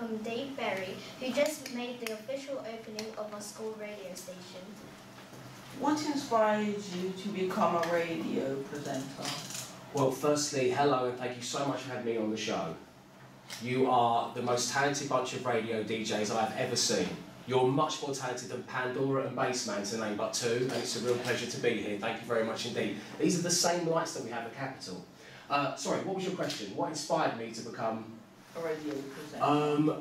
welcome Dave Berry, who just made the official opening of our school radio station. What inspired you to become a radio presenter? Well, firstly, hello and thank you so much for having me on the show. You are the most talented bunch of radio DJs I've ever seen. You're much more talented than Pandora and Bassman, to name but two, and it's a real pleasure to be here. Thank you very much indeed. These are the same lights that we have at Capitol. Sorry, what was your question? What inspired me to become a radio presenter?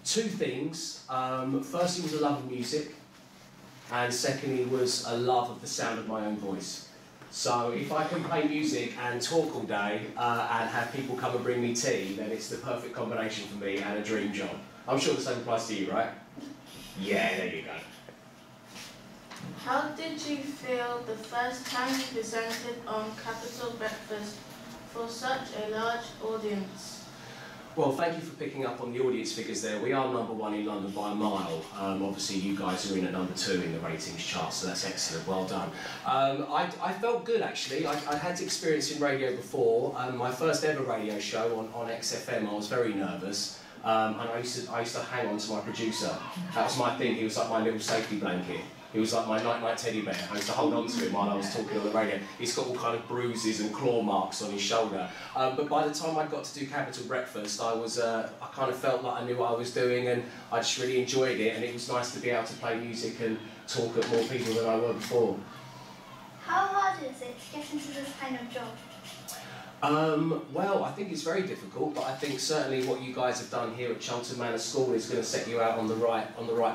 Two things. Firstly was a love of music, and secondly was a love of the sound of my own voice. So if I can play music and talk all day and have people come and bring me tea, then it's the perfect combination for me and a dream job. I'm sure the same applies to you, right? Yeah, there you go. How did you feel the first time you presented on Capitol Breakfast for such a large audience? Well, thank you for picking up on the audience figures there. We are #1 in London by a mile. Obviously, you guys are in at #2 in the ratings chart, so that's excellent. Well done. I felt good, actually. I'd had experience in radio before. My first ever radio show on XFM, I was very nervous. And I used to hang on to my producer. That was my thing. He was like my little safety blanket. He was like my night-night teddy bear. I used to hold on to him while I was talking on the radio. He's got all kind of bruises and claw marks on his shoulder. But by the time I got to do Capitol Breakfast, I kind of felt like I knew what I was doing, and I just really enjoyed it. And it was nice to be able to play music and talk at more people than I were before. How hard is it to get into this kind of job? Well, I think it's very difficult, but I think certainly what you guys have done here at Charlton Manor School is going to set you out on the right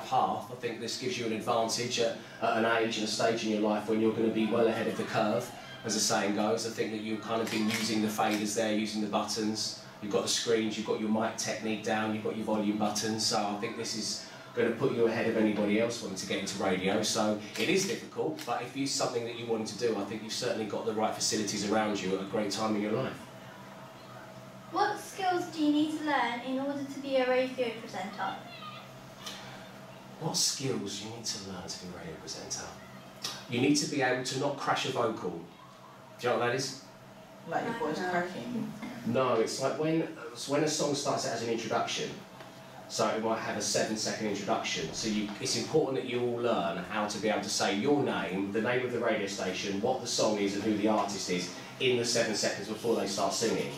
path. I think this gives you an advantage at an age and a stage in your life when you're going to be well ahead of the curve, as the saying goes. I think that you've kind of been using the faders there, using the buttons. You've got the screens, you've got your mic technique down, you've got your volume buttons. So I think this is going to put you ahead of anybody else wanting to get into radio. So it is difficult, but if it's something that you wanted to do, I think you've certainly got the right facilities around you at a great time in your life. What skills do you need to learn in order to be a radio presenter? What skills you need to learn to be a radio presenter? You need to be able to not crash a vocal. Do you know what that is? Like your voice cracking? No, it's like when a song starts out as an introduction. So it might have a 7-second introduction. So it's important that you all learn how to be able to say your name, the name of the radio station, what the song is and who the artist is in the 7 seconds before they start singing.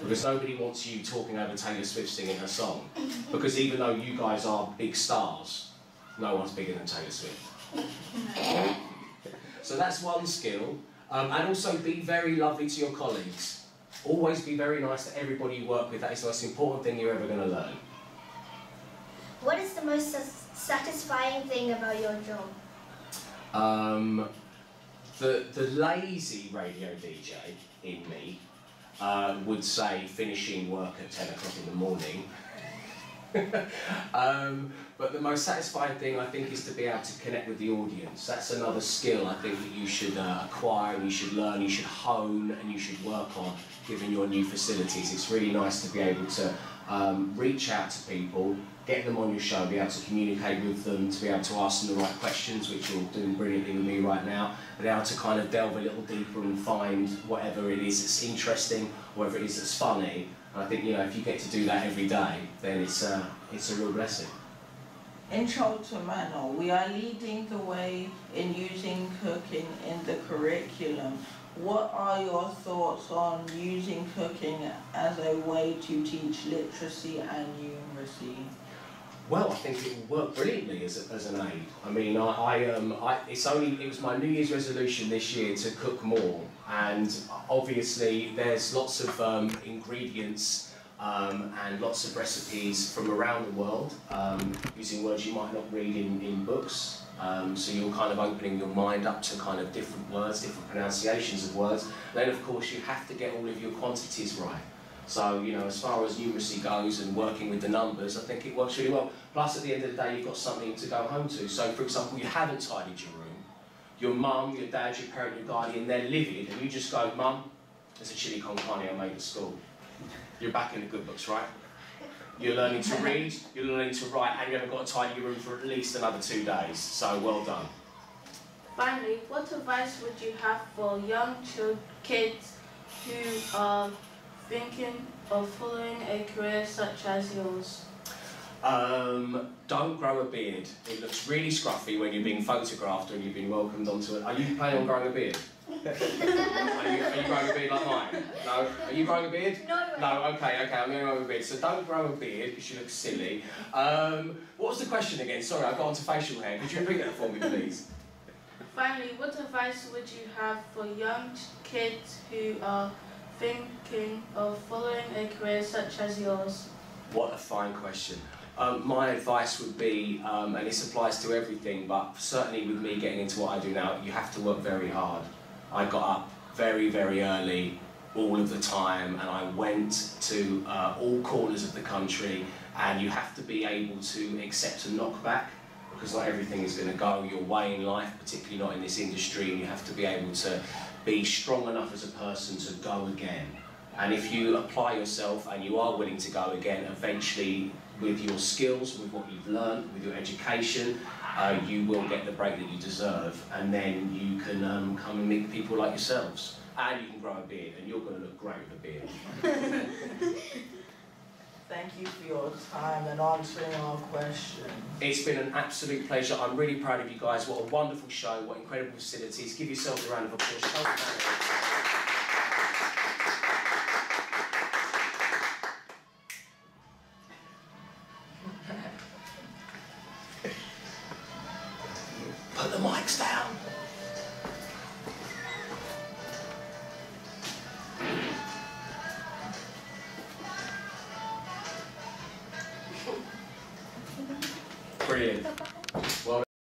Because nobody wants you talking over Taylor Swift singing her song. Because even though you guys are big stars, no one's bigger than Taylor Swift. So that's one skill. And also be very lovely to your colleagues. Always be very nice to everybody you work with. That is the most important thing you're ever going to learn. What is the most satisfying thing about your job? The lazy radio DJ in me would say finishing work at 10 o'clock in the morning. But the most satisfying thing I think is to be able to connect with the audience. That's another skill I think that you should acquire, and you should learn, you should hone, and you should work on given your new facilities. It's really nice to be able to reach out to people, get them on your show, be able to communicate with them, to be able to ask them the right questions, which you're doing brilliantly with me right now, be able to kind of delve a little deeper and find whatever it is that's interesting, whatever it is that's funny. And I think, you know, if you get to do that every day, then it's a real blessing. In Charlton Manor, we are leading the way in using cooking in the curriculum. What are your thoughts on using cooking as a way to teach literacy and numeracy? Well, I think it will work brilliantly as an aid. I mean, it was my New Year's resolution this year to cook more, and obviously there's lots of ingredients and lots of recipes from around the world using words you might not read in books. So you're kind of opening your mind up to kind of different words, different pronunciations of words. Then of course you have to get all of your quantities right. So, you know, as far as numeracy goes and working with the numbers, I think it works really well. Plus at the end of the day you've got something to go home to. So for example, you haven't tidied your room. Your mum, your dad, your parent, your guardian, they're livid, and you just go, Mum, there's a chili con carne I made at school. You're back in the good books, right? You're learning to read, you're learning to write, and you haven't got to tidy your room for at least another 2 days. So well done. Finally, what advice would you have for young kids who are thinking of following a career such as yours? Don't grow a beard. It looks really scruffy when you're being photographed and you've been welcomed onto it. Are you planning on growing a beard? Are you growing a beard like mine? No? Are you growing a beard? No. No, okay, I'm going to grow a beard. So don't grow a beard because you look silly. What was the question again? Sorry, I got onto facial hair. Could you repeat that for me, please? Finally, what advice would you have for young kids who are thinking of following a career such as yours? What a fine question. My advice would be, and this applies to everything, but certainly with me getting into what I do now, you have to work very hard. I got up very, very early, all of the time, and I went to all corners of the country, and you have to be able to accept a knockback, because not everything is going to go your way in life, particularly not in this industry, and you have to be able to be strong enough as a person to go again. And if you apply yourself and you are willing to go again, eventually with your skills, with what you've learned, with your education, you will get the break that you deserve, and then you can come and meet people like yourselves. And you can grow a beard, and you're going to look great with a beard. Thank you for your time and answering our questions. It's been an absolute pleasure. I'm really proud of you guys. What a wonderful show, what incredible facilities. Give yourselves a round of applause. Charlton Manor. Put the mics down. Brilliant.